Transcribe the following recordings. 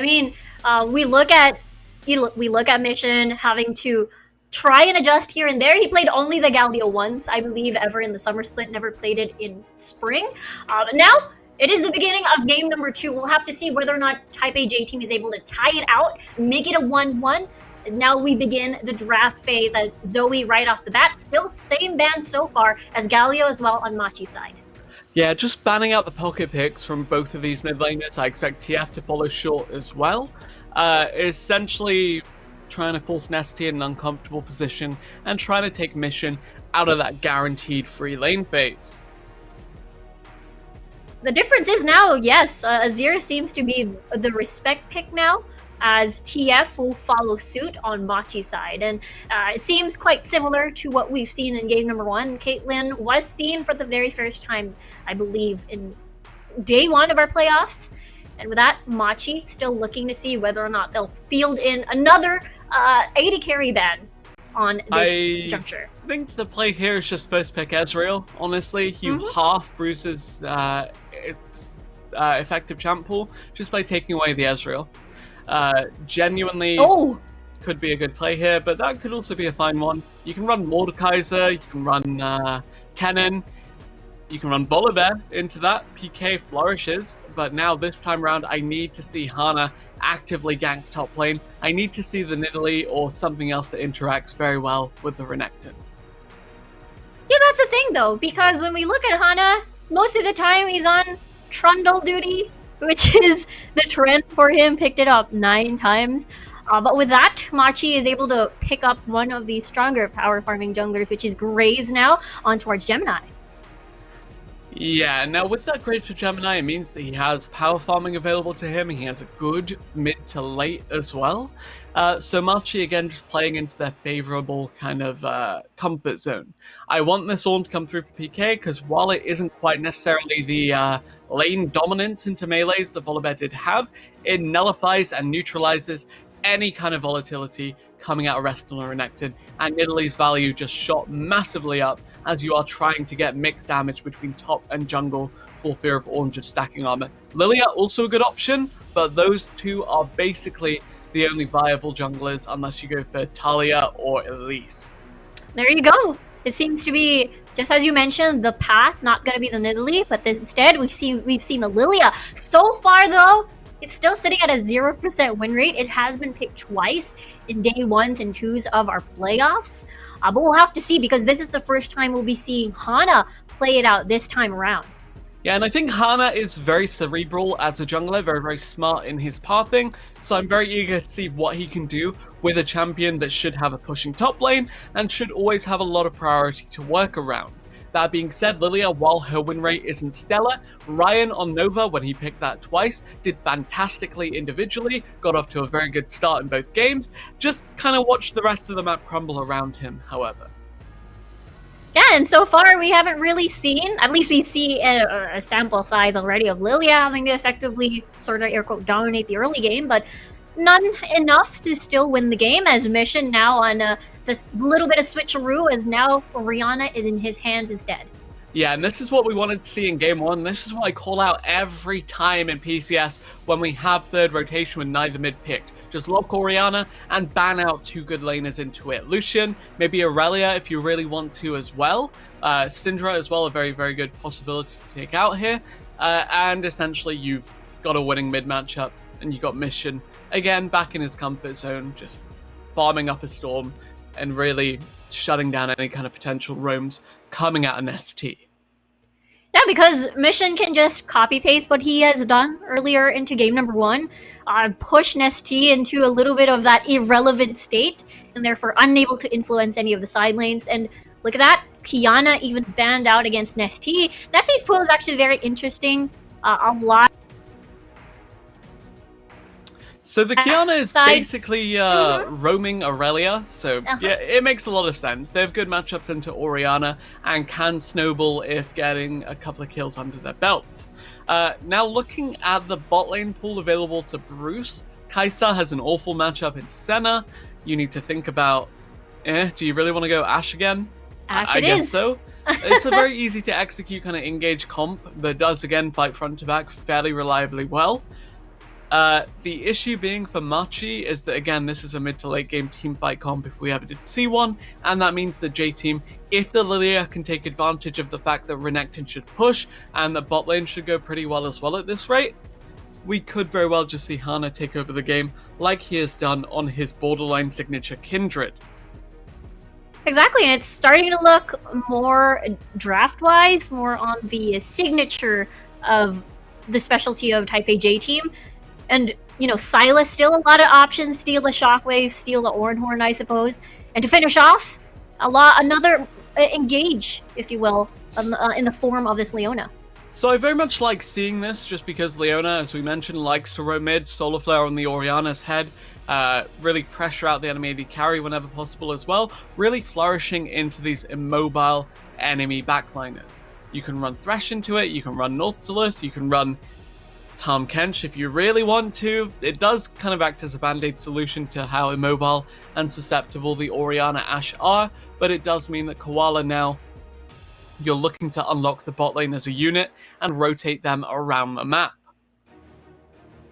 I mean, we look at Mission having to try and adjust here and there. He played only the Galio once, I believe, ever in the summer split. Never played it in spring. Now it is the beginning of game number 2. We'll have to see whether or not Type A J team is able to tie it out, make it a 1-1. As now we begin the draft phase as Zoe right off the bat. Still same ban so far as Galio as well on Machi's side. Yeah, just banning out the pocket picks from both of these mid laners. I expect TF to follow short as well. Essentially trying to force Nesty in an uncomfortable position and trying to take Mission out of that guaranteed free lane phase. The difference is now, yes, Azir seems to be the respect pick now, as TF will follow suit on Machi's side. And it seems quite similar to what we've seen in game number 1. Caitlyn was seen for the very first time, I believe, in day 1 of our playoffs. And with that, Machi still looking to see whether or not they'll field in another AD carry ban on this juncture. I think the play here is just first pick Ezreal, honestly. You half Bruce's effective champ pool just by taking away the Ezreal. Genuinely could be a good play here, but that could also be a fine one. You can run Mordekaiser, you can run Kennen, you can run Volibear into that. PK flourishes, but now this time around I need to see Hana actively gank top lane. I need to see the Nidalee or something else that interacts very well with the Renekton. Yeah, that's the thing though, because when we look at Hana, most of the time he's on Trundle duty, which is the trend for him, picked it up 9 times. But with that, Machi is able to pick up one of the stronger power farming junglers, which is Graves now, on towards Gemini. Yeah, now with that Graves for Gemini, it means that he has power farming available to him, and he has a good mid to late as well. So Machi, again, just playing into their favorable kind of comfort zone. I want this all to come through for PK, because while it isn't quite necessarily the lane dominance into melees that Volibear did have, it nullifies and neutralizes any kind of volatility coming out of Reston or Renekton, and Nidalee's value just shot massively up as you are trying to get mixed damage between top and jungle for fear of Orange's stacking armor. Lilia also a good option, but those two are basically the only viable junglers unless you go for Talia or Elise. There you go. It seems to be, just as you mentioned, the path not going to be the Nidalee, but instead we've seen the Lilia. So far though, it's still sitting at a 0% win rate. It has been picked twice in day 1s and 2s of our playoffs. But we'll have to see, because this is the first time we'll be seeing Hana play it out this time around. Yeah, and I think Hana is very cerebral as a jungler, very, very smart in his pathing, so I'm very eager to see what he can do with a champion that should have a pushing top lane and should always have a lot of priority to work around. That being said, Lilia, while her win rate isn't stellar, Ryan on Nova, when he picked that twice, did fantastically individually, got off to a very good start in both games, just kind of watched the rest of the map crumble around him, however. Yeah, and so far we haven't really seen, at least we see a sample size already of Lilia having to effectively sort of air quote dominate the early game, but none enough to still win the game, as Mission now on this little bit of switcheroo, as now Orianna is in his hands instead. Yeah, and this is what we wanted to see in game 1. This is what I call out every time in PCS when we have third rotation with neither mid picked. Just lock Orianna and ban out 2 good laners into it. Lucian, maybe Aurelia if you really want to as well. Syndra as well, a very, very good possibility to take out here. And essentially you've got a winning mid matchup, and you got Mission, again, back in his comfort zone, just farming up a storm and really shutting down any kind of potential roams coming out of ST. Yeah, because Mission can just copy-paste what he has done earlier into game number 1, push Nesty into a little bit of that irrelevant state, and therefore unable to influence any of the side lanes. And look at that, Kiana even banned out against Nesty. Nesty's pool is actually very interesting. A lot. So the Kiana is basically roaming Aurelia, so yeah, it makes a lot of sense. They have good matchups into Orianna and can snowball if getting a couple of kills under their belts. Now looking at the bot lane pool available to Bruce, Kai'Sa has an awful matchup in Senna. You need to think about, do you really want to go Ashe again? Ashe I guess so. It's a very easy to execute kind of engage comp that does, again, fight front to back fairly reliably well. The issue being for Machi is that, again, this is a mid to late game team fight comp if we ever did see one, and that means the J-Team, if the Lilia can take advantage of the fact that Renekton should push and that bot lane should go pretty well as well at this rate, we could very well just see Hana take over the game like he has done on his borderline signature Kindred. Exactly, and it's starting to look more draft-wise, more on the signature of the specialty of Type A J-Team. And, you know, Sylas, still a lot of options. Steal the Shockwave, steal the Oranhorn, I suppose. And to finish off, another engage, if you will, in the form of this Leona. So I very much like seeing this, just because Leona, as we mentioned, likes to roam mid, Solar Flare on the Orianna's head, really pressure out the enemy AD carry whenever possible as well, really flourishing into these immobile enemy backliners. You can run Thresh into it, you can run Nautilus, you can run Tahm Kench if you really want to. It does kind of act as a band-aid solution to how immobile and susceptible the Orianna Ashe are, but it does mean that Koala now, you're looking to unlock the bot lane as a unit and rotate them around the map.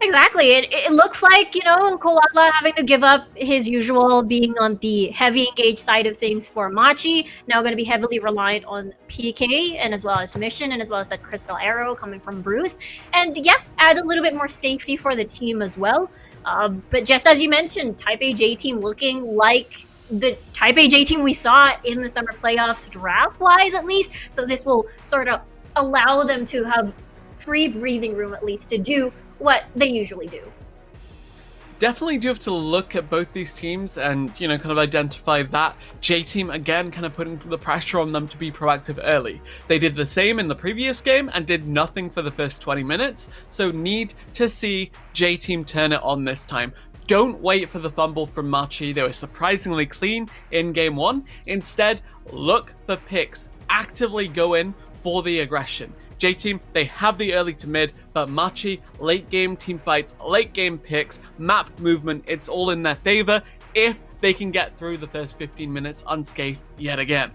Exactly. It looks like, you know, Koala having to give up his usual being on the heavy engage side of things for Machi, now going to be heavily reliant on PK and as well as Mission and as well as that Crystal Arrow coming from Bruce. And yeah, add a little bit more safety for the team as well. But just as you mentioned, Type A J-Team looking like the Type A J-Team we saw in the summer playoffs, draft-wise at least. So this will sort of allow them to have free breathing room at least to do what they usually do. Definitely do have to look at both these teams and, you know, kind of identify that J-Team, again, kind of putting the pressure on them to be proactive early. They did the same in the previous game and did nothing for the first 20 minutes, so need to see J-Team turn it on this time. Don't wait for the fumble from Machi. They were surprisingly clean in game one. Instead, look for picks. Actively go in for the aggression. J-Team, they have the early to mid, but Machi, late game team fights, late game picks, map movement, it's all in their favor if they can get through the first 15 minutes unscathed yet again.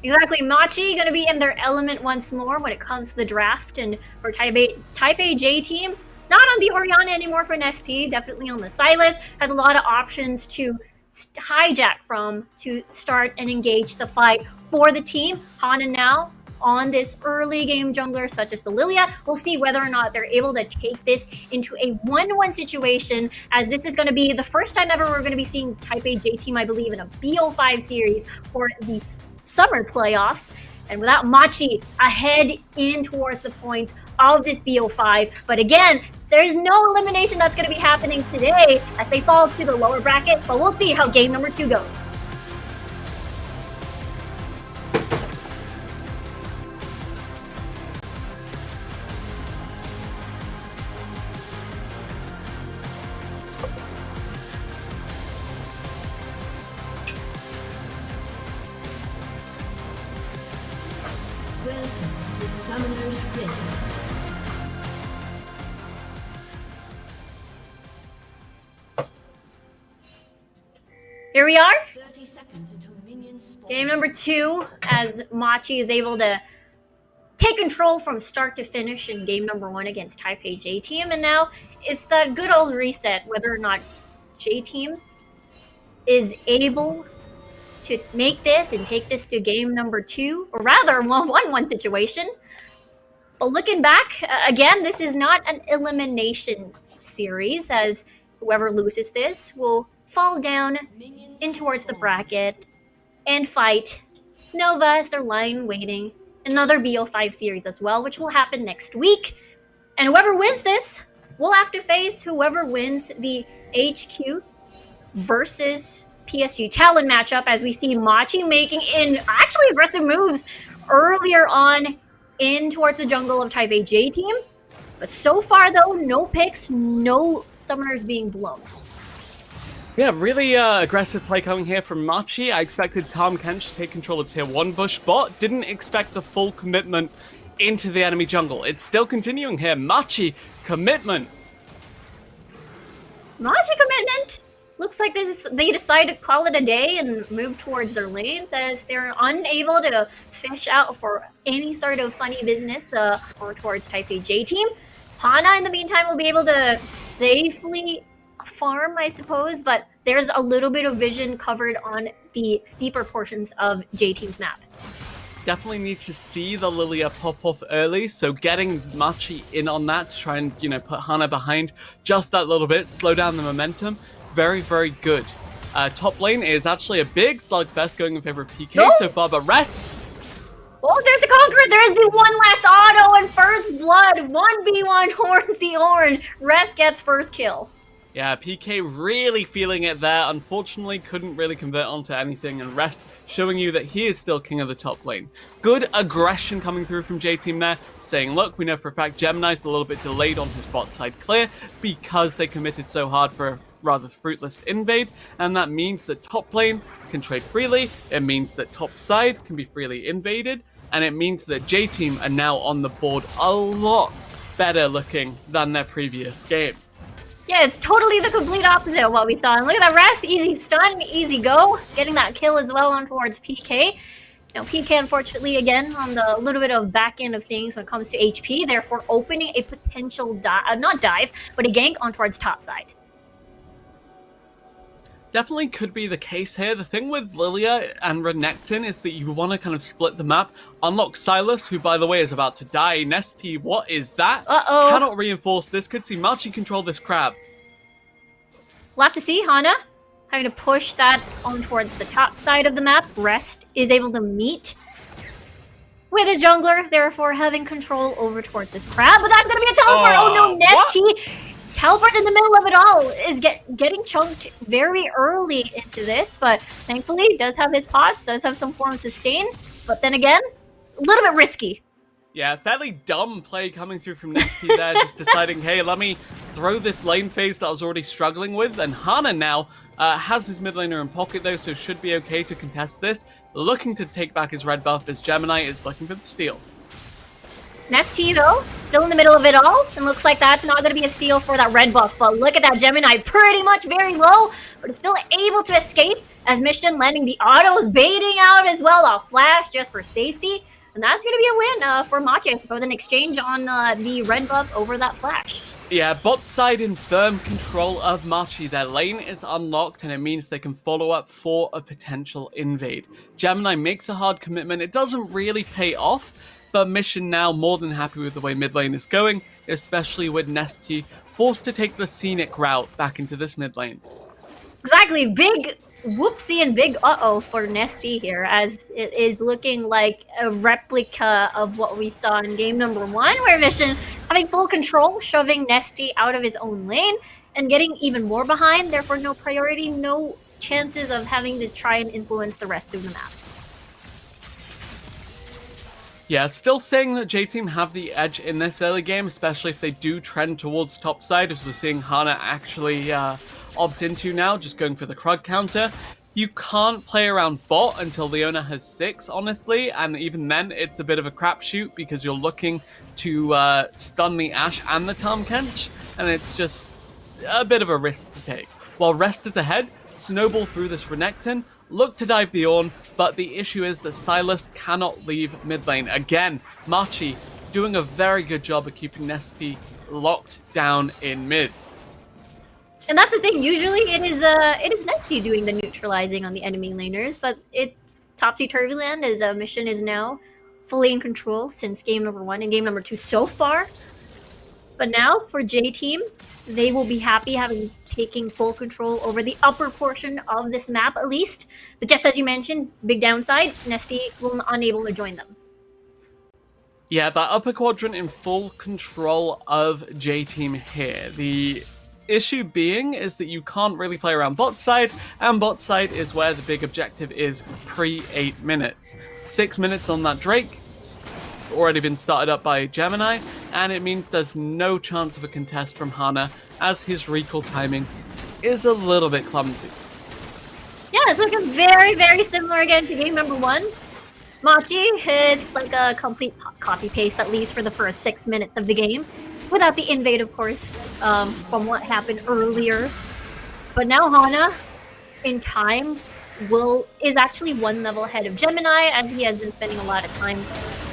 Exactly, Machi going to be in their element once more when it comes to the draft, and for Type A J-Team, not on the Orianna anymore for next team, definitely on the Sylas, has a lot of options to hijack from to start and engage the fight for the team. Hana now on this early game jungler such as the Lilia. We'll see whether or not they're able to take this into a 1-1 situation, as this is going to be the first time ever we're going to be seeing Type A J-Team, I believe, in a BO5 series for the summer playoffs. And without Machi ahead in towards the point of this BO5. But again, there's no elimination that's going to be happening today as they fall to the lower bracket. But we'll see how game number 2 goes. Welcome to Summoner's Rift. Here we are. 30 seconds until minions spawn. Game number 2, as Machi is able to take control from start to finish in game number 1 against Type A J-Team. And now it's that good old reset, whether or not J-Team is able to make this and take this to game number 2, or rather 1-1 situation. But looking back, again, this is not an elimination series, as whoever loses this will fall down in towards the bracket and fight Nova as they're lying waiting. Another BO5 series as well, which will happen next week. And whoever wins this will have to face whoever wins the HQ versus PSG Talon matchup, as we see Machi making in actually aggressive moves earlier on in towards the jungle of Type A J-Team. But so far though, no picks, no summoners being blown. Yeah, really aggressive play coming here from Machi. I expected Tahm Kench to take control of tier 1 bush bot. Didn't expect the full commitment into the enemy jungle. It's still continuing here. Machi, commitment. Machi commitment. Looks like they decide to call it a day and move towards their lanes, as they're unable to fish out for any sort of funny business or towards Type A J-Team. Hana, in the meantime, will be able to safely farm, I suppose, but there's a little bit of vision covered on the deeper portions of J-Team's map. Definitely need to see the Lilia pop off early, so getting Machi in on that to try and, put Hana behind just that little bit, slow down the momentum. Very, very good. Top lane is actually a big slugfest going in favor of PK so far, but Rest. Oh, there's the Conqueror! There's the one last auto and first blood! 1v1 towards the Ornn. Rest gets first kill. Yeah, PK really feeling it there. Unfortunately, couldn't really convert onto anything, and Rest showing you that he is still king of the top lane. Good aggression coming through from J-Team there, saying, look, we know for a fact Gemini's a little bit delayed on his bot side clear because they committed so hard for a rather fruitless invade, and that means that top lane can trade freely, it means that top side can be freely invaded, and it means that J-Team are now on the board a lot better looking than their previous game. Yeah, it's totally the complete opposite of what we saw. And look at that Rest, easy stun, easy go. Getting that kill as well on towards PK. PK, unfortunately, again, on the little bit of back end of things when it comes to HP, therefore opening a potential not dive, but a gank on towards top side. Definitely could be the case here. The thing with Lilia and Renekton is that you want to kind of split the map. Unlock Silas, who by the way is about to die. Nesty, what is that? Uh-oh. Cannot reinforce this. Could see Machi control this crab. We'll have to see. Hana having to push that on towards the top side of the map. Rest is able to meet with his jungler, therefore having control over towards this crab. But that's going to be a teleport. Oh no, Nesty. Teleports in the middle of it all is getting chunked very early into this, but thankfully does have his pots, does have some form of sustain, but then again, a little bit risky. Yeah, fairly dumb play coming through from Nesty there, just deciding, hey, let me throw this lane phase that I was already struggling with, and Hana now has his mid laner in pocket though, so should be okay to contest this. Looking to take back his red buff as Gemini is looking for the steal. Nesty, though, still in the middle of it all, and looks like that's not going to be a steal for that red buff, but look at that Gemini, pretty much very low, but is still able to escape as Mission landing the autos, baiting out as well, a flash just for safety, and that's going to be a win for Machi, I suppose, an exchange on the red buff over that flash. Yeah, bot side in firm control of Machi. Their lane is unlocked, and it means they can follow up for a potential invade. Gemini makes a hard commitment, it doesn't really pay off, but Mission now more than happy with the way mid lane is going, especially with Nesty forced to take the scenic route back into this mid lane. Exactly, big whoopsie and big uh-oh for Nesty here, as it is looking like a replica of what we saw in game number 1, where Mission having full control, shoving Nesty out of his own lane, and getting even more behind, therefore no priority, no chances of having to try and influence the rest of the map. Yeah, still saying that J-Team have the edge in this early game, especially if they do trend towards top side, as we're seeing Hana actually opt into now, just going for the Krug counter. You can't play around bot until Leona has 6, honestly, and even then it's a bit of a crapshoot because you're looking to stun the Ashe and the Tahm Kench, and it's just a bit of a risk to take. While Rest is ahead, snowball through this Renekton, look to dive the Ornn, but the issue is that Silas cannot leave mid lane. Again, Machi doing a very good job of keeping Nesty locked down in mid. And that's the thing, usually it is Nesty doing the neutralizing on the enemy laners, but it's topsy-turvy land as Mission is now fully in control since game number 1 and game number 2 so far. But now for J-Team, they will be happy having taking full control over the upper portion of this map at least. But just as you mentioned, big downside, Nesty will be unable to join them. Yeah, that upper quadrant in full control of J-Team here. The issue being is that you can't really play around bot side, and bot side is where the big objective is pre 8 minutes. 6 minutes on that Drake, already been started up by Gemini, and it means there's no chance of a contest from Hana, as his recall timing is a little bit clumsy. Yeah, it's looking very, very similar again to game number 1. Machi, it's like a complete copy-paste, at least for the first 6 minutes of the game, without the invade, of course, from what happened earlier. But now Hana, in time, is actually 1 level ahead of Gemini, as he has been spending a lot of time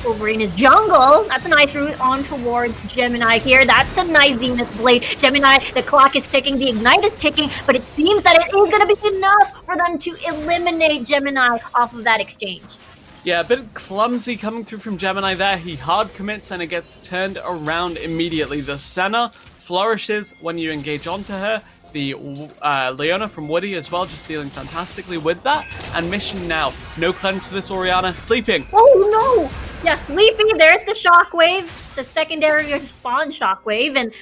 over in his jungle. That's a nice route on towards Gemini here. That's a nice Zenith Blade. Gemini, the clock is ticking, the Ignite is ticking, but it seems that it is going to be enough for them to eliminate Gemini off of that exchange. Yeah, a bit clumsy coming through from Gemini there. He hard commits and it gets turned around immediately. The Senna flourishes when you engage onto her. The Leona from Woody as well, just dealing fantastically with that. And mission now. No cleanse for this Orianna. Sleeping. Oh no! Yeah, Sleepy, there's the Shockwave. The secondary spawn Shockwave. And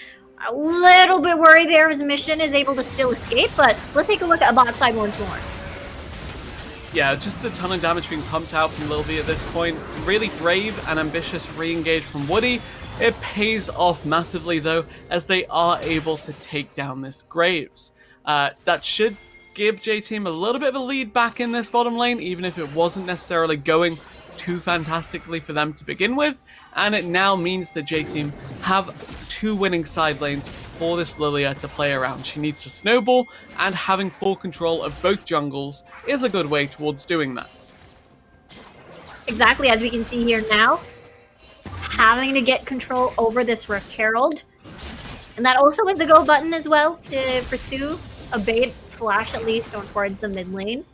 a little bit worried there his mission is able to still escape. But let's take a look at bot side once more. Yeah, just a ton of damage being pumped out from Lil V at this point. Really brave and ambitious re-engage from Woody. It pays off massively though, as they are able to take down this Graves. That should give J-Team a little bit of a lead back in this bottom lane, even if it wasn't necessarily going too fantastically for them to begin with. And it now means that J-Team have 2 winning side lanes for this Lilia to play around. She needs to snowball, and having full control of both jungles is a good way towards doing that. Exactly, as we can see here now. Having to get control over this Rift Herald. And that also is the go button as well to pursue a bait flash at least on towards the mid lane.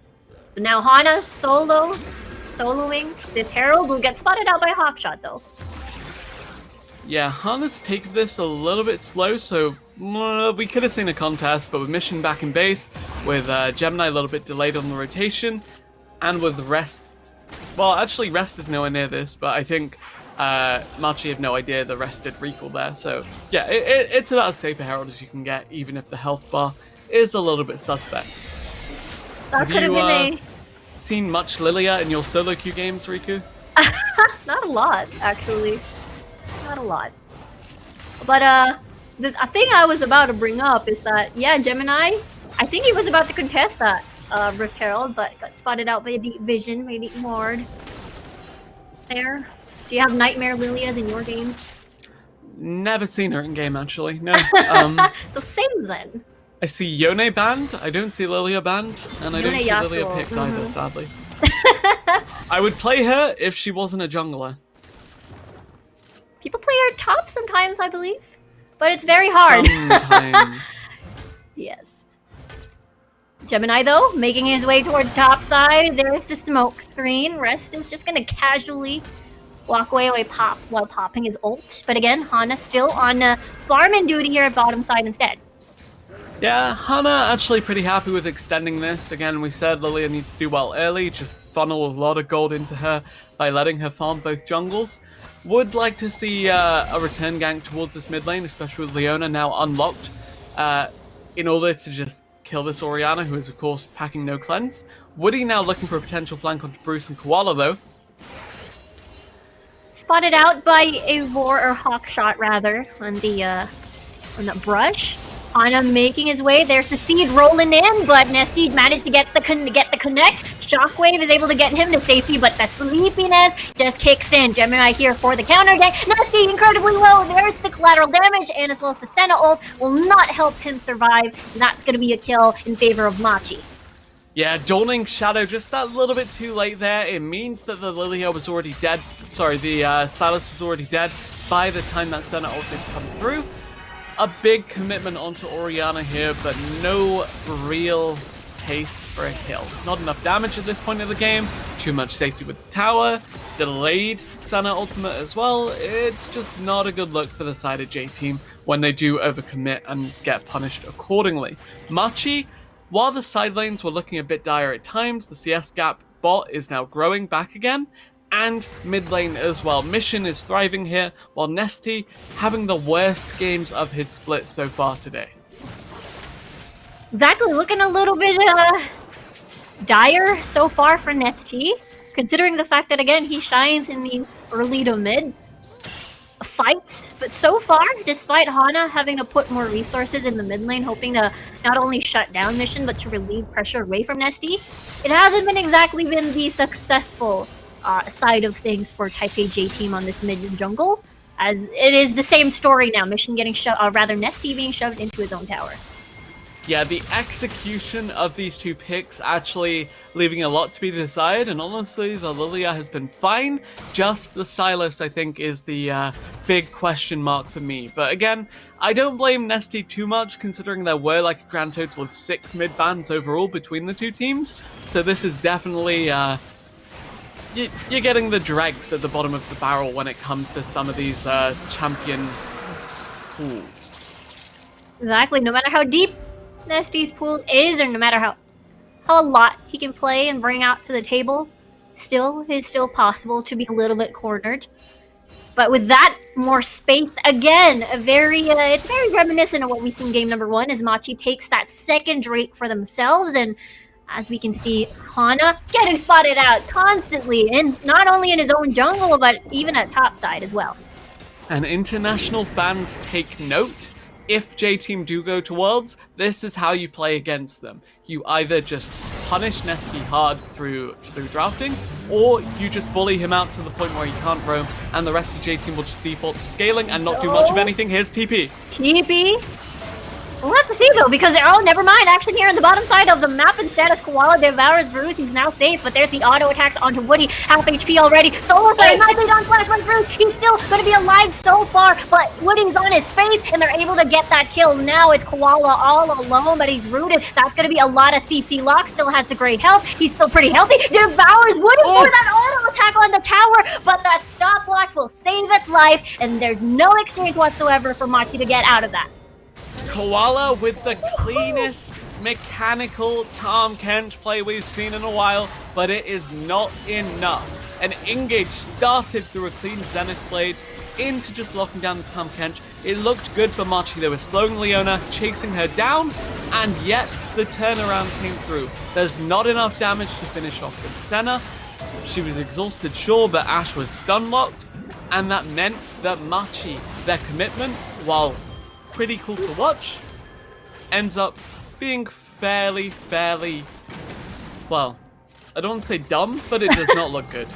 But now Hana soloing this Herald will get spotted out by Hawkshot though. Yeah, Hana's taken this a little bit slow, so we could have seen a contest, but with Mission back in base, with Gemini a little bit delayed on the rotation, and with Rest... Well, actually Rest is nowhere near this, but I think Machi have no idea the Rest did recall there, so yeah, it's about as safe a Herald as you can get, even if the health bar is a little bit suspect. That could have been seen much Lilia in your solo queue games, Riku? Not a lot, actually. Not a lot. But the thing I was about to bring up is that, yeah, Gemini, I think he was about to contest that Rift Herald, but got spotted out by a Deep Vision, by Deep Ward. There. Do you have Nightmare Lilias in your game? Never seen her in game, actually. No. So same then. I see Yone banned, I don't see Lilia banned, and I don't see Lilia picked either, sadly. I would play her if she wasn't a jungler. People play her top sometimes, I believe. But it's very hard. Sometimes. Yes. Gemini, though, making his way towards top side. There's the smoke screen. Rest is just going to casually walk away while popping his ult. But again, Hana still on farming duty here at bottom side instead. Yeah, Hana actually pretty happy with extending this. Again, we said Lilia needs to do well early, just funnel a lot of gold into her by letting her farm both jungles. Would like to see a return gank towards this mid lane, especially with Leona now unlocked, in order to just kill this Orianna, who is of course packing no cleanse. Woody now looking for a potential flank onto Bruce and Koala though. Spotted out by a Roar or Hawkshot rather on the brush. Hana making his way. There's the seed rolling in, but Nesty managed to get the connect. Shockwave is able to get him to safety, but the sleepiness just kicks in. Gemini here for the counter gank. Nesty incredibly low. There's the collateral damage, and as well as the Senna ult will not help him survive. And that's going to be a kill in favor of Machi. Yeah, Dawning Shadow just that little bit too late there. It means that the Lilia was already dead. Sorry, the Silas was already dead by the time that Senna ult did come through. A big commitment onto Orianna here, but no real taste for a kill. Not enough damage at this point of the game, too much safety with the tower, delayed Senna ultimate as well. It's just not a good look for the side of J-Team when they do overcommit and get punished accordingly. Machi, while the side lanes were looking a bit dire at times, the CS gap bot is now growing back again, and mid lane as well. Mission is thriving here, while Nesty having the worst games of his split so far today. Exactly, looking a little bit dire so far for Nesty, considering the fact that, again, he shines in these early to mid fights. But so far, despite Hana having to put more resources in the mid lane, hoping to not only shut down Mission, but to relieve pressure away from Nesty, it hasn't exactly been the successful side of things for Type A J-Team on this mid jungle, as it is the same story now. Mission getting shoved, rather Nesty being shoved into his own tower. Yeah, the execution of these two picks actually leaving a lot to be desired, and honestly, the Lilia has been fine. Just the Sylas, I think, is the big question mark for me. But again, I don't blame Nesty too much, considering there were like a grand total of 6 mid bans overall between the two teams. So this is definitely, you're getting the dregs at the bottom of the barrel when it comes to some of these champion pools. Exactly. No matter how deep Nesty's pool is, or no matter how a lot he can play and bring out to the table, it's still possible to be a little bit cornered. But with that more space, again, it's very reminiscent of what we see in game number 1 as Machi takes that second Drake for themselves, and as we can see, Hana getting spotted out constantly, and not only in his own jungle, but even at top side as well. And international fans take note. If J-Team do go to Worlds, this is how you play against them. You either just punish Nesty hard through drafting, or you just bully him out to the point where he can't roam, and the rest of J-Team will just default to scaling and not do much of anything. Here's TP. TP? We'll have to see though, because never mind. Action here on the bottom side of the map and status. Koala devours Bruce. He's now safe, but there's the auto attacks onto Woody. Half HP already. Solar Flare, nice lead on Flash by Bruce. He's still going to be alive so far, but Woody's on his face, and they're able to get that kill. Now it's Koala all alone, but he's rooted. That's going to be a lot of CC lock. Still has the great health. He's still pretty healthy. Devours Woody for that auto attack on the tower, but that stopwatch will save its life, and there's no exchange whatsoever for Machi to get out of that. Koala with the cleanest mechanical Tahm Kench play we've seen in a while, but it is not enough. An engage started through a clean Zenith Blade into just locking down the Tahm Kench. It looked good for Machi. They were slowing Leona, chasing her down, and yet the turnaround came through. There's not enough damage to finish off the Senna. She was exhausted, sure, but Ashe was stun locked, and that meant that Machi, their commitment, while pretty cool to watch, ends up being fairly, well, I don't want to say dumb, but it does not look good.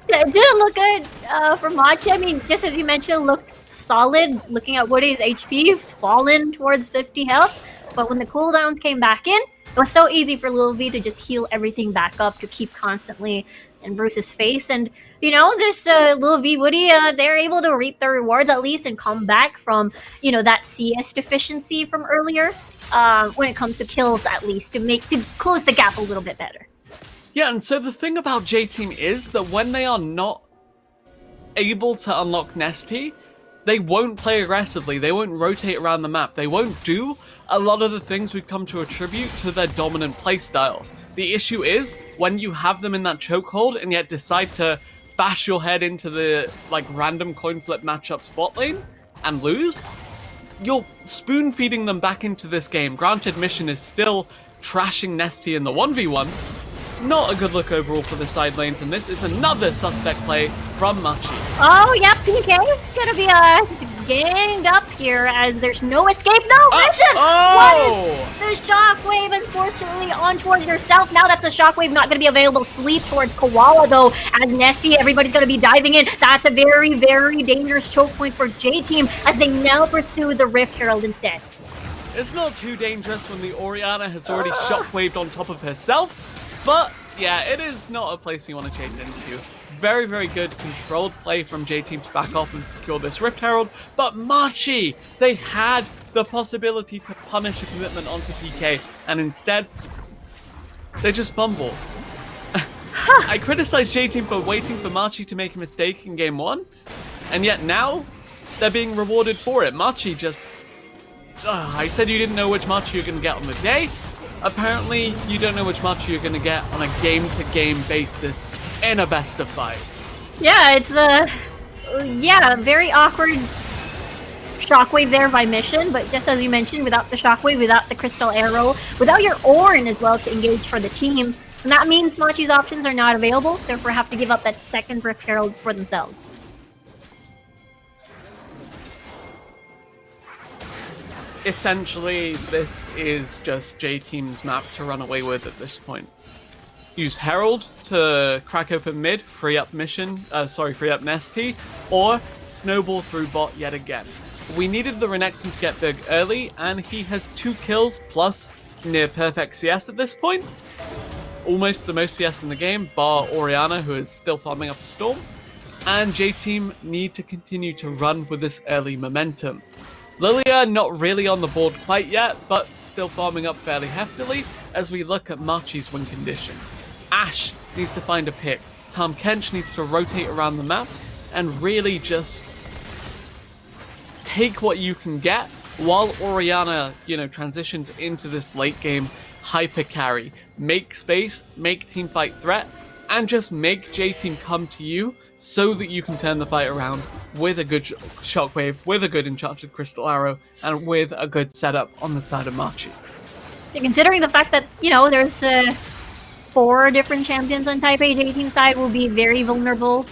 Yeah, it didn't look good for Machi. I mean, just as you mentioned, looked solid. Looking at Woody's HP, was fallen towards 50 health, but when the cooldowns came back in, it was so easy for Lil V to just heal everything back up, to keep constantly in Bruce's face. And this Lil V Woody, they're able to reap the rewards at least and come back from that CS deficiency from earlier, when it comes to kills at least, to close the gap a little bit better. Yeah, and so the thing about J-Team is that when they are not able to unlock Nesty, they won't play aggressively, they won't rotate around the map, they won't do a lot of the things we've come to attribute to their dominant playstyle. The issue is, when you have them in that chokehold and yet decide to bash your head into the random coin flip matchup spot lane and lose, you're spoon feeding them back into this game. Granted, Mission is still trashing Nesty in the 1v1. Not a good look overall for the side lanes, and this is another suspect play from Machi. Oh, yeah, PK is going to be ganged up here as there's no escape. No, Mission! Oh! What is the shockwave, unfortunately, on towards yourself? Now that's a shockwave not going to be available to sleep towards Koala, though, as Nesty, everybody's going to be diving in. That's a very, very dangerous choke point for J-Team as they now pursue the Rift Herald instead. It's not too dangerous when the Orianna has already shockwaved on top of herself. But, yeah, it is not a place you want to chase into. Very, very good controlled play from J-Team to back off and secure this Rift Herald. But Machi, they had the possibility to punish a commitment onto PK, and instead, they just fumble. I criticized J-Team for waiting for Machi to make a mistake in game 1, and yet now, they're being rewarded for it. Machi just... I said you didn't know which Machi you're going to get on the day. Apparently, you don't know which Machi you're going to get on a game-to-game basis in a best-of-5. Yeah, it's very awkward shockwave there by Mission, but just as you mentioned, without the shockwave, without the crystal arrow, without your Ornn as well to engage for the team, and that means Machi's options are not available, therefore have to give up that second Rift Herald for themselves. Essentially, this is just J-Team's map to run away with at this point. Use Herald to crack open mid, free up Nesty, or snowball through bot yet again. We needed the Renekton to get big early, and he has 2 kills plus near perfect CS at this point. Almost the most CS in the game, bar Orianna, who is still farming up a Storm. And J-Team need to continue to run with this early momentum. Lilia not really on the board quite yet, but still farming up fairly heftily as we look at Machi's win conditions. Ashe needs to find a pick. Tahm Kench needs to rotate around the map and really just take what you can get while Orianna, transitions into this late game hyper carry. Make space, make teamfight threat, and just make J-Team come to you so that you can turn the fight around with a good Shockwave, with a good Enchanted Crystal Arrow, and with a good setup on the side of Machi. Considering the fact that, there's 4 different champions on Type A, J-Team side will be very vulnerable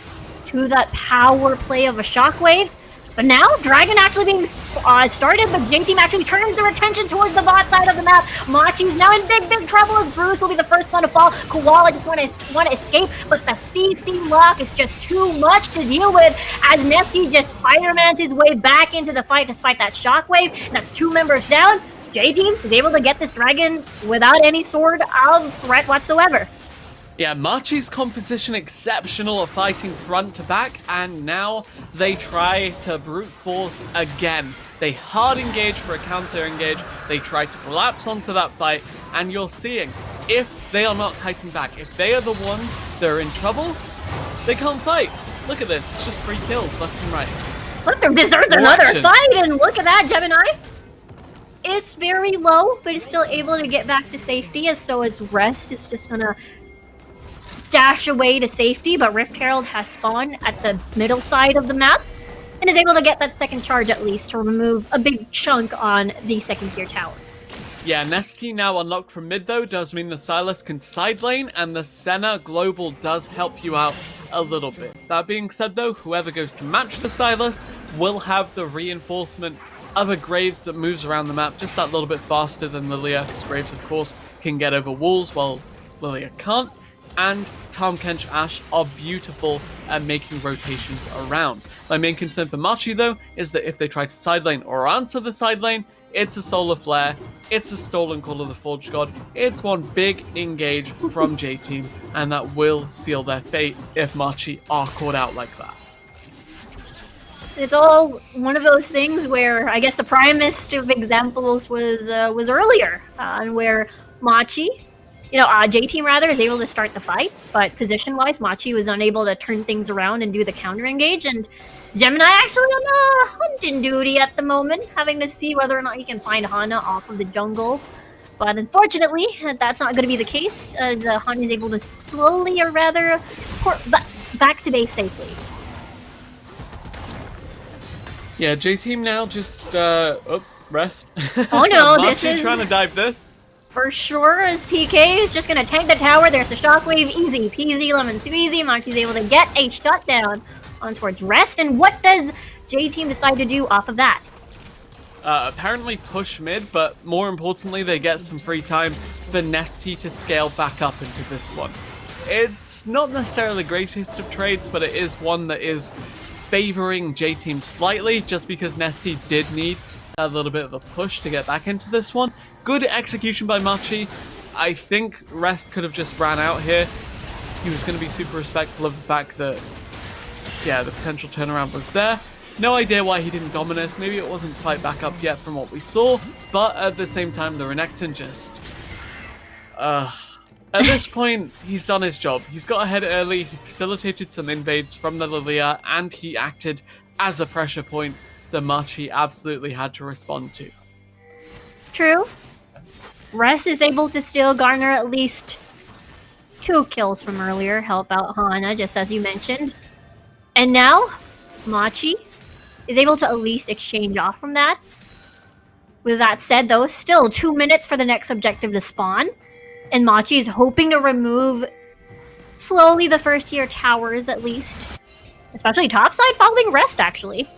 to that power play of a Shockwave. But now, Dragon actually being started, but J-Team actually turns their attention towards the bot side of the map. Machi's now in big trouble as Bruce will be the first one to fall. Koala just want to escape, but the CC lock is just too much to deal with as Nesty just Spider-Mans his way back into the fight despite that Shockwave. That's 2 members down. J-Team is able to get this Dragon without any sort of threat whatsoever. Yeah, Machi's composition exceptional at fighting front to back, and now they try to brute force again. They hard engage for a counter engage, they try to collapse onto that fight, and you're seeing, if they are not fighting back, if they are the ones that are in trouble, they can't fight. Look at this, it's just 3 kills left and right. Look, there's another fight, and look at that, Gemini. It's very low, but it's still able to get back to safety, as so is Rest. It's just gonna dash away to safety, but Rift Herald has spawned at the middle side of the map and is able to get that second charge at least to remove a big chunk on the second tier tower. Yeah, Nesty now unlocked from mid though does mean the Sylas can side lane, and the Senna Global does help you out a little bit. That being said though, whoever goes to match the Sylas will have the reinforcement of a Graves that moves around the map just that little bit faster than Lilia, because Graves of course can get over walls while Lilia can't. And Tahm Kench Ashe are beautiful at making rotations around. My main concern for Machi though is that if they try to side lane or answer the side lane, it's a Solar Flare, it's a stolen Call of the Forge God, it's one big engage from J-Team, and that will seal their fate if Machi are caught out like that. It's all one of those things where I guess the primest of examples was earlier, and where Machi, J-Team rather, is able to start the fight, but position-wise, Machi was unable to turn things around and do the counter-engage, and Gemini actually on hunting duty at the moment, having to see whether or not he can find Hana off of the jungle. But unfortunately, that's not going to be the case, as Hana is able to slowly, or rather, port back to base safely. Yeah, J-Team now just, rest. Oh no, Machi this is trying to dive this. for sure, as PK is just going to tank the tower. There's the Shockwave, easy peasy, lemon squeezy. Machi's able to get a shutdown on towards Rest. And what does J-Team decide to do off of that? Apparently push mid, but more importantly, they get some free time for Nesty to scale back up into this one. It's not necessarily the greatest of trades, but it is one that is favoring J-Team slightly, just because Nesty did need a little bit of a push to get back into this one. Good execution by Machi. I think Rest could have just ran out here. He was going to be super respectful of the fact that, yeah, the potential turnaround was there. No idea why he didn't Dominus. Maybe it wasn't quite back up yet from what we saw, but at the same time, the Renekton just... At this point, he's done his job. He's got ahead early, he facilitated some invades from the Lilia, and he acted as a pressure point that Machi absolutely had to respond to. True. Rest is able to still garner at least 2 kills from earlier, help out Hana, just as you mentioned. And now, Machi is able to at least exchange off from that. With that said, though, still 2 minutes for the next objective to spawn. And Machi is hoping to remove slowly the first tier towers, at least. Especially topside, following Rest, actually.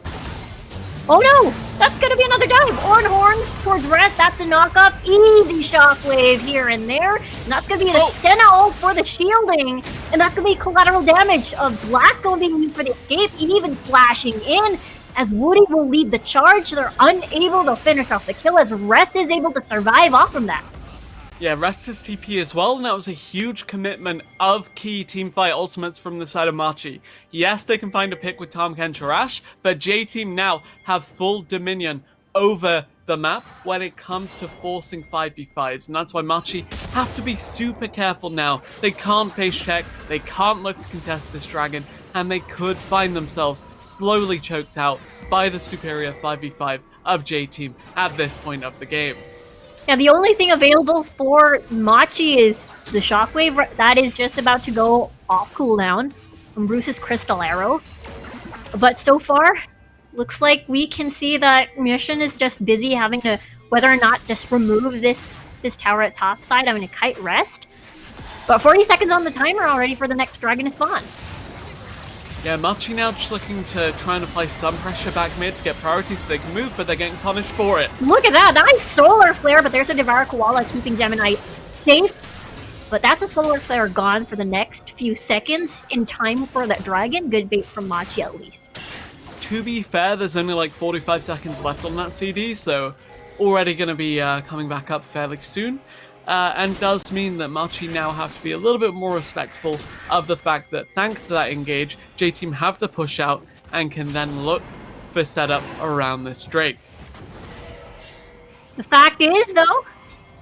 Oh no! That's gonna be another dive! Ornhorn towards Rest, that's a knock-up. Easy Shockwave here and there. And that's gonna be the Senna ult for the shielding. And that's gonna be collateral damage of Blast going being used for the escape, even flashing in. as Woody will lead the charge. They're unable to finish off the kill as Rest is able to survive off from that. Yeah, rest his TP as well, and that was a huge commitment of key teamfight ultimates from the side of Machi. Yes, they can find a pick with Tahm Kench or Ashe, but J-Team now have full dominion over the map when it comes to forcing 5v5s, and that's why Machi have to be super careful now. They can't face check, they can't look to contest this dragon, and they could find themselves slowly choked out by the superior 5v5 of J-Team at this point of the game. Now, the only thing available for Machi is the Shockwave. That is just about to go off cooldown from Bruce's Crystal Arrow. But so far, looks like we can see that Mission is just busy having to, whether or not just remove this tower at top side, having to kite Rest. But 40 seconds on the timer already for the next dragon to spawn. Yeah, Machi now just looking to try and apply some pressure back mid to get priorities so they can move, but they're getting punished for it. Look at that! Nice solar flare, but there's a Devour Koala keeping Gemini safe. But that's a solar flare gone for the next few seconds in time for that dragon. Good bait from Machi at least. To be fair, there's only like 45 seconds left on that CD, so already going to be coming back up fairly soon. And does mean that Machi now have to be a little bit more respectful of the fact that thanks to that engage, J-Team have the push out and can then look for setup around this Drake. The fact is, though,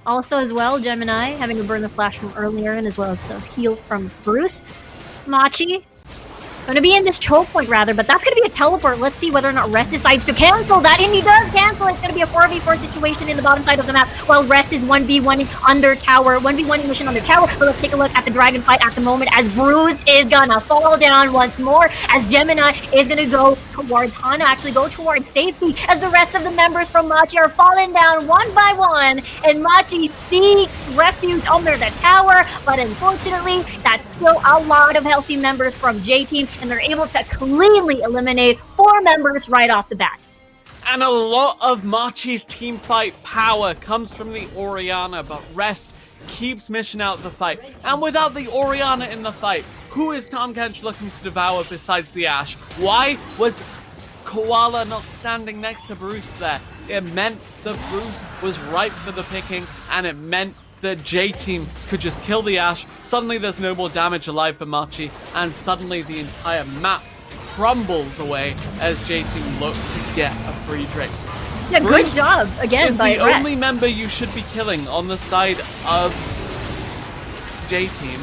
also as well, Gemini having to burn the flash from earlier and as well as a heal from Bruce. Machi going to be in this choke point rather, but that's going to be a teleport. Let's see whether or not Rest decides to cancel that, and he does cancel. It's going to be a 4v4 situation in the bottom side of the map, while Rest is 1v1 under tower, 1v1 Mission under tower. But let's take a look at the dragon fight at the moment as Bruce is gonna fall down once more, as Gemini is going to go towards Hana, actually go towards safety, as the rest of the members from Machi are falling down one by one, and Machi seeks refuge under the tower, but unfortunately, that's still a lot of healthy members from J-Team, and they're able to cleanly eliminate 4 members right off the bat. And a lot of Machi's teamfight power comes from the Orianna, but Rest keeps Mission out of the fight. And without the Orianna in the fight, who is Tahm Kench looking to devour besides the Ashe? Why was Koala not standing next to Bruce there? It meant that Bruce was ripe for the picking, and it meant that J-Team could just kill the Ashe. Suddenly there's no more damage alive for Machi, and suddenly the entire map crumbles away as J-Team look to get a free Drake. Yeah, Bruce good job again is by the Rest. only member you should be killing on the side of J-Team,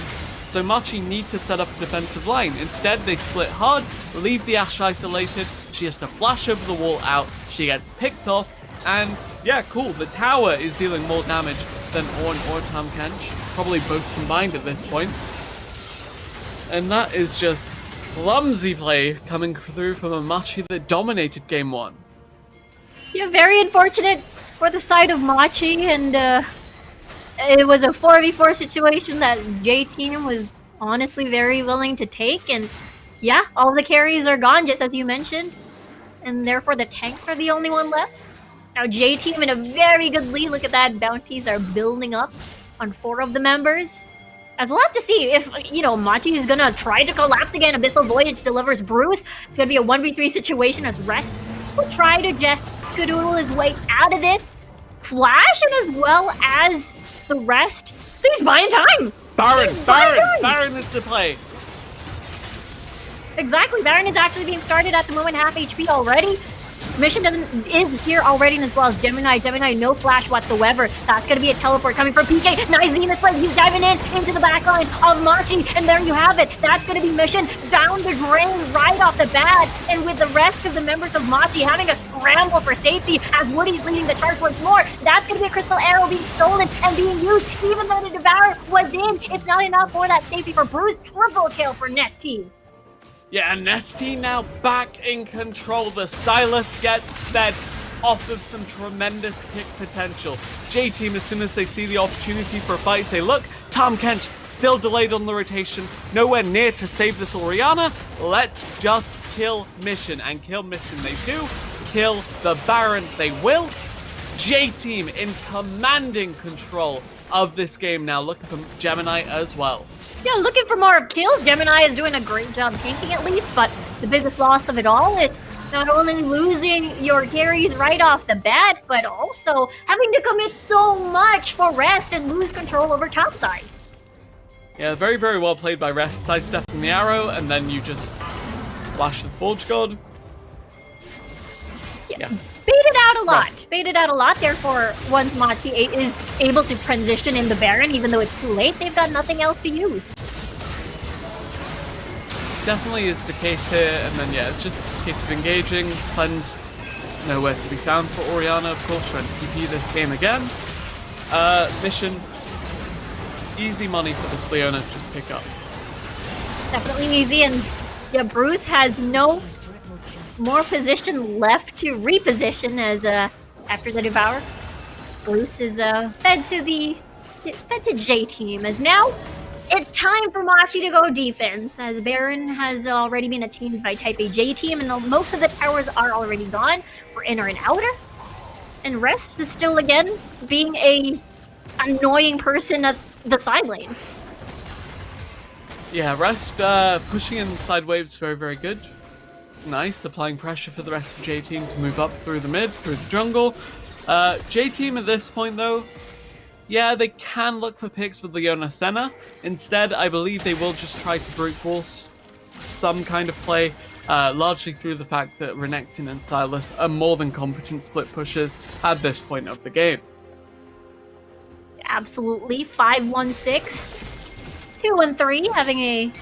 so Machi need to set up a defensive line. Instead, they split hard, leave the Ashe isolated, she has to flash over the wall out, she gets picked off, and yeah, cool, the tower is dealing more damage than Ornn or Tahm Kench, probably both combined at this point. And that is just clumsy play coming through from a Machi that dominated game 1. Yeah, very unfortunate for the side of Machi, and it was a 4v4 situation that J-Team was honestly very willing to take, and yeah, all the carries are gone, just as you mentioned, and therefore the tanks are the only one left. Now J-Team in a very good lead. Look at that, bounties are building up on 4 of the members. As we'll have to see if, you know, Machi is gonna try to collapse again. Abyssal Voyage delivers Bruce. It's gonna be a 1v3 situation as Rest will try to just skadoodle his way out of this. Flash, and as well as the rest, he's buying time! Baron is to play. Exactly, Baron is actually being started at the moment, half HP already. Mission is here already, and as well as Gemini. Gemini, no flash whatsoever. That's going to be a teleport coming from PK. Nice Zenith play. He's diving into the backline of Machi, and there you have it. That's going to be Mission down the drain right off the bat, and with the rest of the members of Machi having a scramble for safety as Woody's leading the charge once more. That's going to be a Crystal Arrow being stolen and being used, even though the Devourer was in. It's not enough for that safety for Bruce. Triple kill for Nesty. Yeah, and Nesty now back in control. The Silas gets fed off of some tremendous pick potential. J-Team, as soon as they see the opportunity for a fight, say, look, Tahm Kench still delayed on the rotation, nowhere near to save this Orianna. Let's just kill Mission. And kill Mission they do. Kill the Baron they will. J-Team in commanding control of this game now, looking for Gemini as well. Yeah, looking for more kills. Gemini is doing a great job tanking at least, but the biggest loss of it all. It's not only losing your carries right off the bat, but also having to commit so much for rest and lose control over topside. Yeah, very, very well played by Rest, sidestepping the arrow, and then you just flash the Forge God. Yeah. Baited out a lot. Baited out a lot, therefore, once Machi is able to transition in the Baron, even though it's too late, they've got nothing else to use. Definitely is the case here, and then yeah, it's just a case of engaging, cleanse, nowhere to be found for Orianna, of course, trying to TP this game again. Mission, easy money for this Leona to just pick up. Definitely easy, and yeah, Bruce has no more position left to reposition as after the Devour. Bruce is fed to J team, as now it's time for Machi to go defense, as Baron has already been attained by Type A J team, and most of the towers are already gone for inner and outer. And Rest is still again being a annoying person at the side lanes. Yeah, Rest pushing in side waves, very, very good. Nice, applying pressure for the rest of J team to move up through the mid, through the jungle. J team at this point though, yeah, they can look for picks with Leona Senna. Instead, I believe they will just try to brute force some kind of play, largely through the fact that Renekton and Sylas are more than competent split pushers at this point of the game. Absolutely, 5-1-6, 2-3, having a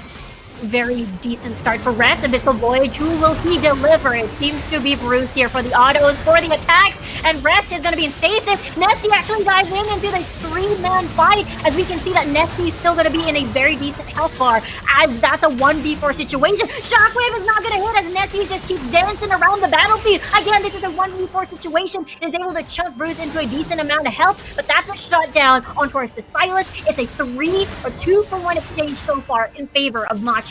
very decent start for Rest. Abyssal Voyage, who will he deliver? It seems to be Bruce here for the autos, for the attacks, and Rest is going to be in stasis. Nesty actually dives in into the three-man fight, as we can see that Nesty is still going to be in a very decent health bar, as that's a 1v4 situation. Shockwave is not going to hit, as Nesty just keeps dancing around the battlefield. Again, this is a 1v4 situation, and is able to chuck Bruce into a decent amount of health, but that's a shutdown on towards the Sylas. It's a 2-for-1 exchange so far in favor of Machi.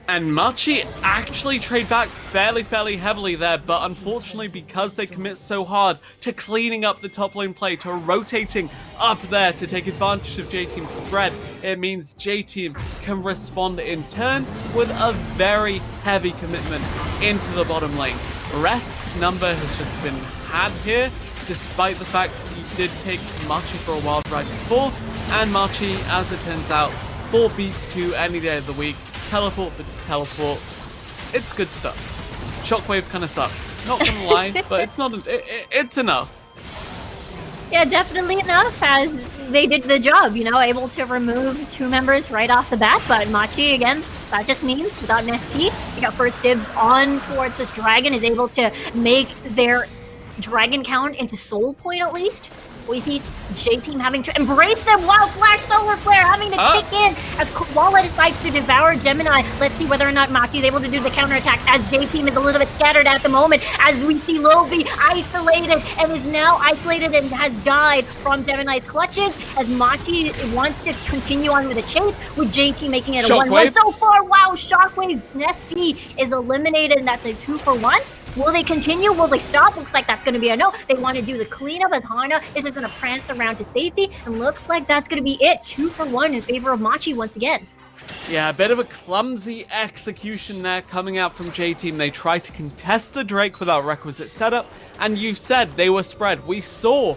And Machi actually trade back fairly heavily there, but unfortunately because they commit so hard to cleaning up the top lane play, to rotating up there to take advantage of J-Team's spread, it means J-Team can respond in turn with a very heavy commitment into the bottom lane. Rest's number has just been had here, despite the fact he did take Machi for a while right before, and Machi, as it turns out, 4 beats to any day of the week. Teleport to teleport. It's good stuff. Shockwave kind of sucks. Not gonna lie, but it's not. It's enough. Yeah, definitely enough, as they did the job, you know, able to remove 2 members right off the bat. But Machi, again, that just means without Nesty, they got first dibs on towards the dragon, is able to make their dragon count into soul point at least. We see J-Team having to embrace them while Flash Solar Flare having to kick in as Koala decides to devour Gemini. Let's see whether or not Machi is able to do the counterattack, as J-Team is a little bit scattered at the moment, as we see Lovi isolated and is now isolated and has died from Gemini's clutches, as Machi wants to continue on with the chase, with J-Team making it a 1-1 so far. Wow, Shockwave Nesty is eliminated, and that's a 2-for-1. Will they continue? Will they stop? Looks like that's going to be a no. They want to do the cleanup, as Hana is just going to prance around to safety, and looks like that's going to be it. 2-for-1 in favor of Machi once again. Yeah, a bit of a clumsy execution there coming out from J-Team. They tried to contest the Drake without requisite setup, and you said they were spread. We saw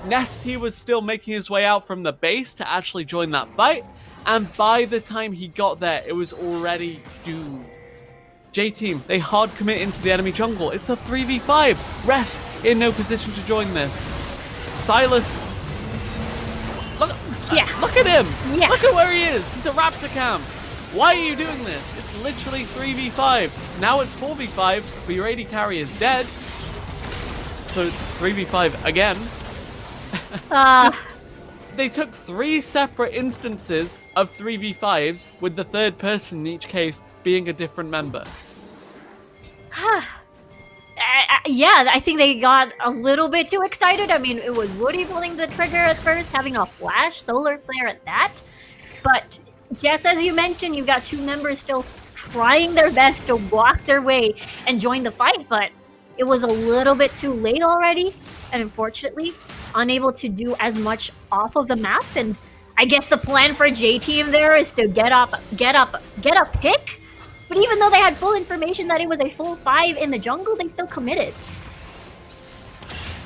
Nesty was still making his way out from the base to actually join that fight, and by the time he got there, it was already doomed. J-Team, they hard commit into the enemy jungle. It's a 3v5. Rest in no position to join this. Sylas, look at him. Yeah. Look at where he is. He's a Raptor Cam. Why are you doing this? It's literally 3v5. Now it's 4v5, but your AD carry is dead. So it's 3v5 again. They took 3 separate instances of 3v5s, with the third person in each case being a different member. Yeah, I think they got a little bit too excited. I mean, it was Woody pulling the trigger at first, having a Flash Solar Flare at that. But just as you mentioned, you've got 2 members still trying their best to walk their way and join the fight, but it was a little bit too late already, and unfortunately, unable to do as much off of the map. And I guess the plan for J-Team there is to get a pick But even though they had full information that it was a full 5 in the jungle, they still committed.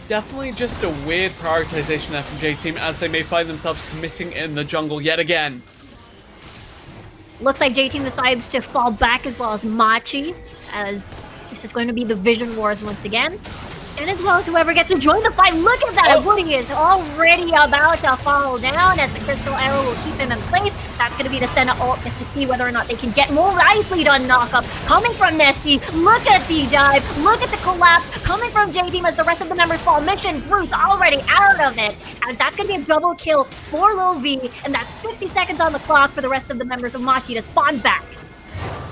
Definitely just a weird prioritization there from J-Team, as they may find themselves committing in the jungle yet again. Looks like J-Team decides to fall back as well as Machi, as this is going to be the Vision Wars once again. And as well as whoever gets to join the fight. Look at that! Woody is already about to fall down as the Crystal Arrow will keep him in place. That's going to be the Senna ult just to see whether or not they can get more nicely done knockup. Coming from Nesty, look at the dive, look at the collapse. Coming from J-Team as the rest of the members fall. Mission Bruce already out of it. And that's going to be a double kill for Lil V. And that's 50 seconds on the clock for the rest of the members of Machi to spawn back.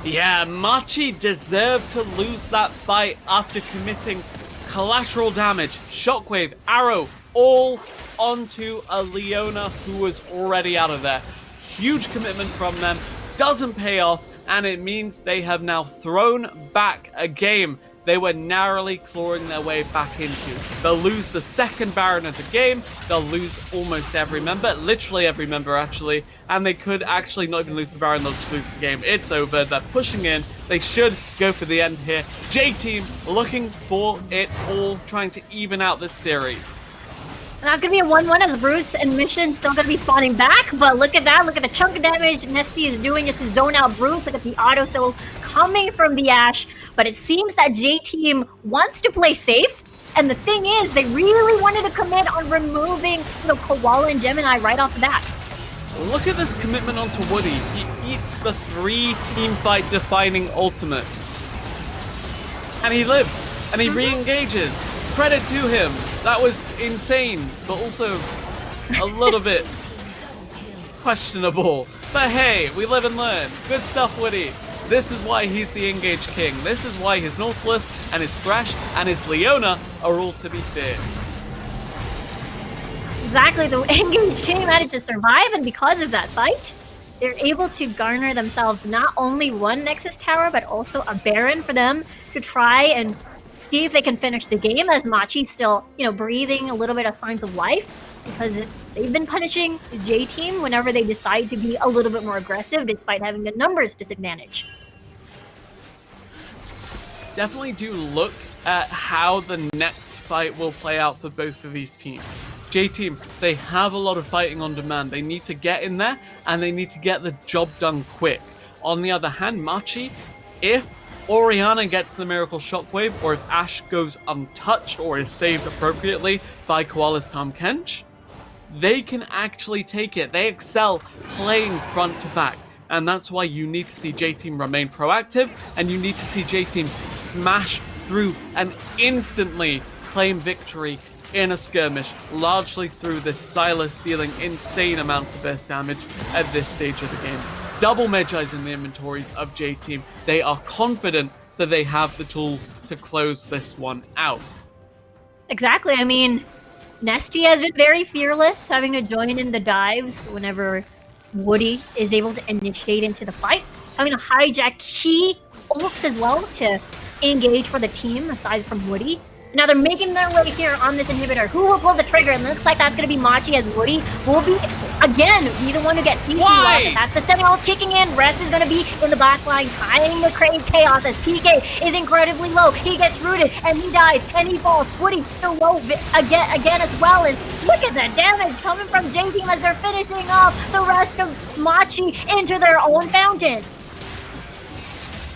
Yeah, Machi deserved to lose that fight after committing collateral damage, shockwave, arrow, all onto a Leona who was already out of there. Huge commitment from them, doesn't pay off, and it means they have now thrown back a game they were narrowly clawing their way back into. They'll lose the second Baron of the game, they'll lose almost every member, literally every member actually, and they could actually not even lose the Baron, they'll just lose the game. It's over, they're pushing in, they should go for the end here. J-Team looking for it all, trying to even out this series. And that's going to be a 1-1 as Bruce and Mission still going to be spawning back. But look at that. Look at the chunk of damage Nesty is doing just to zone out Bruce. Look at the auto still coming from the Ashe. But it seems that J-Team wants to play safe. And the thing is, they really wanted to commit on removing, Koala and Gemini right off the bat. Look at this commitment onto Woody. He eats the 3 teamfight defining ultimates. And he lives. And he re-engages. Credit to him. That was insane, but also a little bit questionable. But hey, we live and learn. Good stuff, Woody. This is why he's the Engage King. This is why his Nautilus and his Thresh and his Leona are all to be feared. Exactly, the Engage King managed to survive, and because of that fight, they're able to garner themselves not only one Nexus Tower, but also a Baron for them to try and see if they can finish the game, as Machi's still, breathing a little bit of signs of life, because they've been punishing J-Team whenever they decide to be a little bit more aggressive, despite having the numbers disadvantage. Definitely do look at how the next fight will play out for both of these teams. J-Team, they have a lot of fighting on demand. They need to get in there, and they need to get the job done quick. On the other hand, Machi, if Orianna gets the Miracle Shockwave, or if Ashe goes untouched or is saved appropriately by Koala's Tahm Kench, they can actually take it. They excel playing front to back. And that's why you need to see J-Team remain proactive, and you need to see J-Team smash through and instantly claim victory in a skirmish, largely through this Silas dealing insane amounts of burst damage at this stage of the game. Double Magi's in the inventories of J-Team. They are confident that they have the tools to close this one out. Exactly. I mean, Nesty has been very fearless, having to join in the dives whenever Woody is able to initiate into the fight. Having to hijack key ults as well to engage for the team, aside from Woody. Now they're making their way here on this inhibitor. Who will pull the trigger? And it looks like that's going to be Machi, as Woody will be, again, be the one who gets PC off. That's the Sentinel kicking in. Rest is going to be in the back line, tying the Crave Chaos as PK is incredibly low. He gets rooted, and he dies, and he falls. Woody still low again as well. And look at the damage coming from J-Team as they're finishing off the rest of Machi into their own fountain.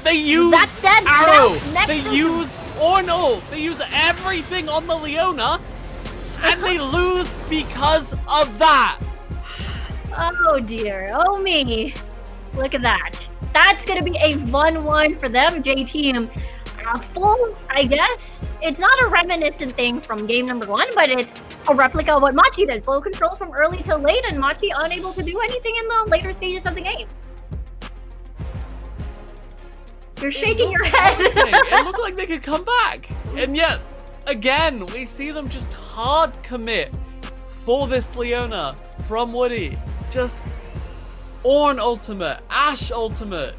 They use that said, Arrow. They use Ornal. They use everything on the Leona, and they lose because of that. Oh dear, oh me. Look at that. That's gonna be a 1-1 for them, J-Team. Full, I guess. It's not a reminiscent thing from game number 1, but it's a replica of what Machi did. Full control from early to late, and Machi unable to do anything in the later stages of the game. You're shaking your head. It looked like they could come back. And yet, again, we see them just hard commit for this Leona from Woody. Just Ornn ultimate, Ashe ultimate,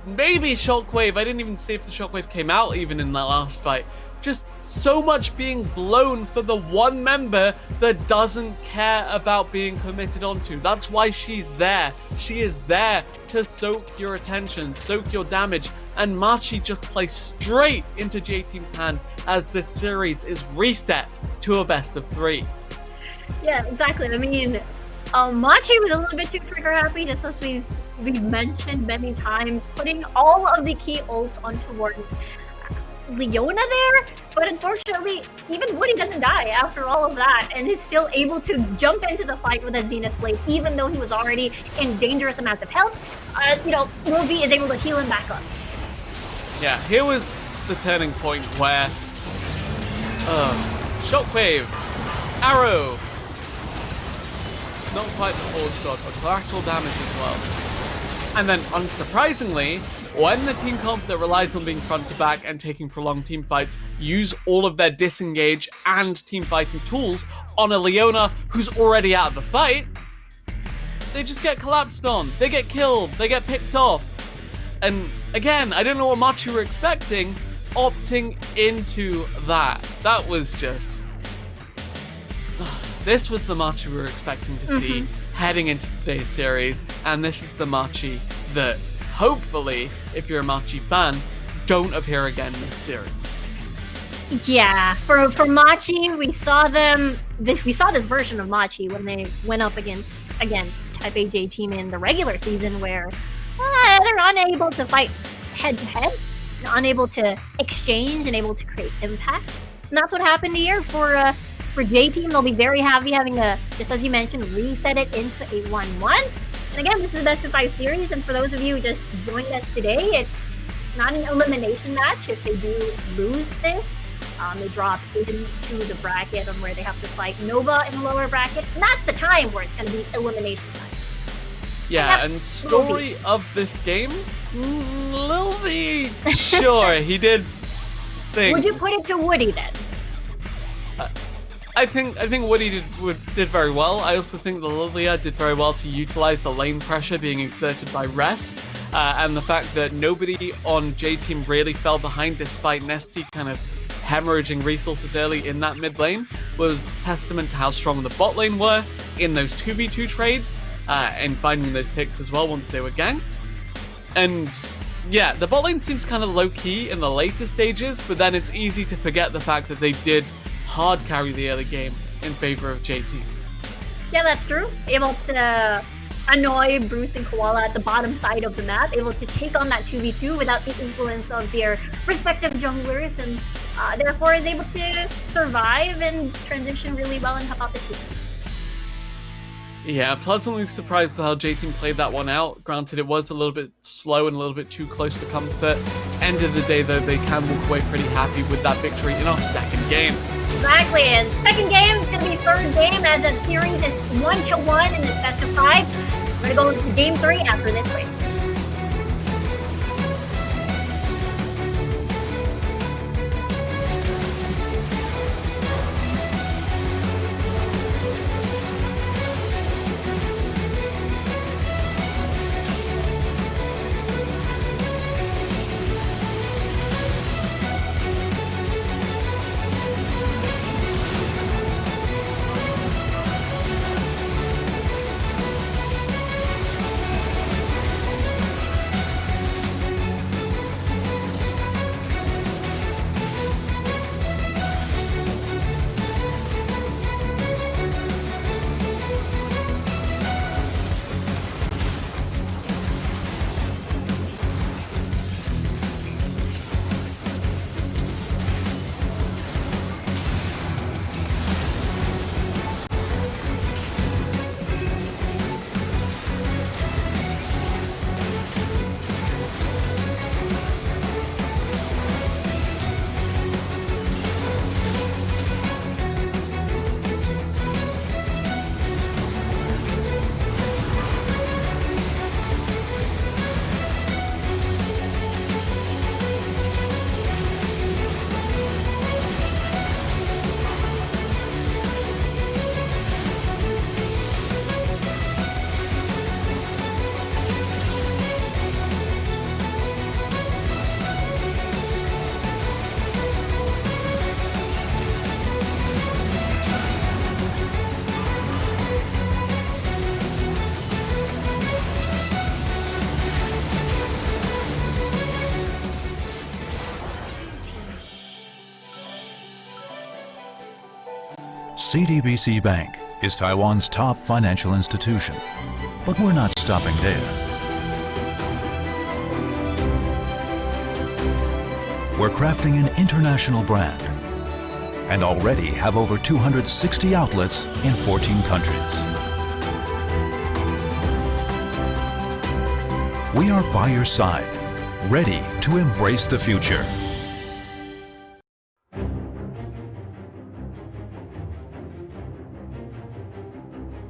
maybe Shockwave. I didn't even see if the Shockwave came out even in that last fight. just so much being blown for the one member that doesn't care about being committed onto. That's why she's there. She is there to soak your attention, soak your damage, and Machi just plays straight into J-Team's hand as this series is reset to a best of 3. Yeah, exactly. I mean, Machi was a little bit too trigger happy, just as we've mentioned many times, putting all of the key ults on towards Leona there, but unfortunately, even Woody doesn't die after all of that, and is still able to jump into the fight with a Zenith Blade, even though he was already in dangerous amounts of health. Wolvie is able to heal him back up. Yeah, here was the turning point where Shockwave, Arrow, not quite the full shot, but collateral damage as well. And then, unsurprisingly, when the team comp that relies on being front to back and taking prolonged team fights use all of their disengage and team fighting tools on a Leona who's already out of the fight, they just get collapsed on, they get killed, they get picked off. And again, I don't know what Machi were expecting, opting into that. That was just... This was the Machi we were expecting to see heading into today's series, and this is the Machi that, hopefully, if you're a Machi fan, don't appear again in this series. Yeah, for Machi, we saw this version of Machi when they went up against, again, Type A J-Team in the regular season, where they're unable to fight head-to-head, unable to exchange, and able to create impact. And that's what happened here for J-Team. They'll be very happy having just as you mentioned, reset it into a 1-1. And again, this is the best of 5 series, and for those of you who just joined us today, it's not an elimination match. If they do lose this, they drop into the bracket on where they have to fight Nova in the lower bracket, and that's the time where it's going to be elimination time. Yeah, and story of this game, Lil V, sure, he did things. Would you put it to Woody then? I think Woody did very well. I also think the Lilia did very well to utilize the lane pressure being exerted by Rest, and the fact that nobody on J-Team really fell behind despite Nesty kind of hemorrhaging resources early in that mid lane was testament to how strong the bot lane were in those 2v2 trades, and finding those picks as well once they were ganked. And yeah, the bot lane seems kind of low-key in the later stages, but then it's easy to forget the fact that they did hard carry the early game in favor of J-Team. Yeah, that's true. Able to annoy Bruce and Koala at the bottom side of the map, able to take on that 2v2 without the influence of their respective junglers, and therefore is able to survive and transition really well and help out the team. Yeah, pleasantly surprised with how J-Team played that one out. Granted, it was a little bit slow and a little bit too close to comfort. End of the day, though, they can walk away pretty happy with that victory in our second game. Exactly, and second game is going to be third game, as that series is 1-1 in this best of 5. We're going to go into game 3 after this break. CTBC Bank is Taiwan's top financial institution, but we're not stopping there. We're crafting an international brand and already have over 260 outlets in 14 countries. We are by your side, ready to embrace the future.